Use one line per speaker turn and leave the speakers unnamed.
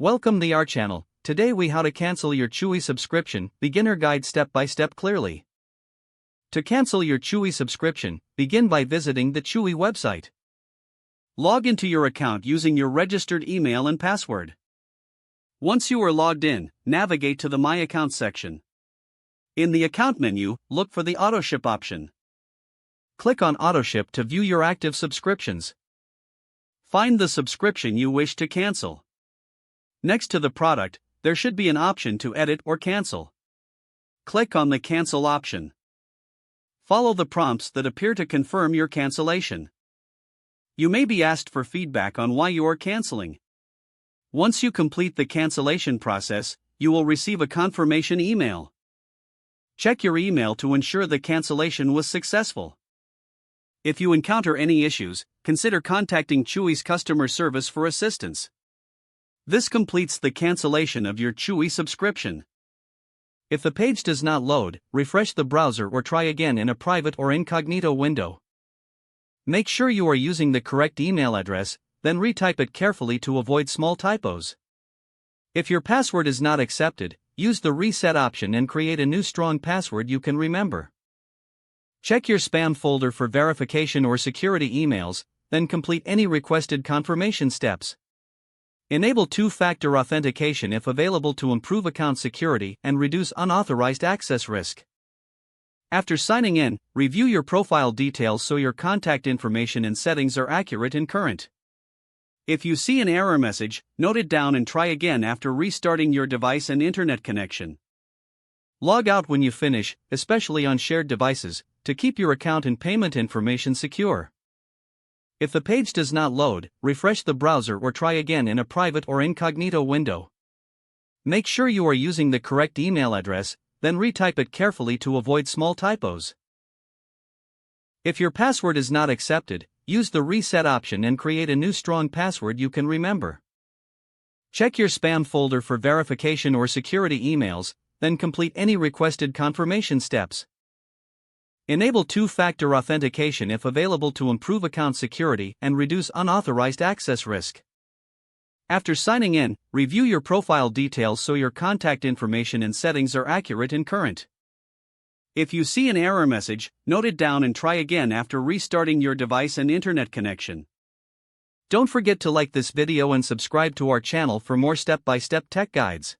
Welcome to our channel. Today we how to cancel your Chewy subscription, beginner guide step by step clearly. To cancel your Chewy subscription, begin by visiting the Chewy website. Log into your account using your registered email and password. Once you are logged in, navigate to the My Account section. In the Account menu, look for the Autoship option. Click on Autoship to view your active subscriptions. Find the subscription you wish to cancel. Next to the product, there should be an option to edit or cancel. Click on the Cancel option. Follow the prompts that appear to confirm your cancellation. You may be asked for feedback on why you are canceling. Once you complete the cancellation process, you will receive a confirmation email. Check your email to ensure the cancellation was successful. If you encounter any issues, consider contacting Chewy's customer service for assistance. This completes the cancellation of your Chewy subscription. If the page does not load, refresh the browser or try again in a private or incognito window. Make sure you are using the correct email address, then retype it carefully to avoid small typos. If your password is not accepted, use the reset option and create a new strong password you can remember. Check your spam folder for verification or security emails, then complete any requested confirmation steps. Enable two-factor authentication if available to improve account security and reduce unauthorized access risk. After signing in, review your profile details so your contact information and settings are accurate and current. If you see an error message, note it down and try again after restarting your device and internet connection. Log out when you finish, especially on shared devices, to keep your account and payment information secure. If the page does not load, refresh the browser or try again in a private or incognito window. Make sure you are using the correct email address, then retype it carefully to avoid small typos. If your password is not accepted, use the reset option and create a new strong password you can remember. Check your spam folder for verification or security emails, then complete any requested confirmation steps. Enable two-factor authentication if available to improve account security and reduce unauthorized access risk. After signing in, review your profile details so your contact information and settings are accurate and current. If you see an error message, note it down and try again after restarting your device and internet connection. Don't forget to like this video and subscribe to our channel for more step-by-step tech guides.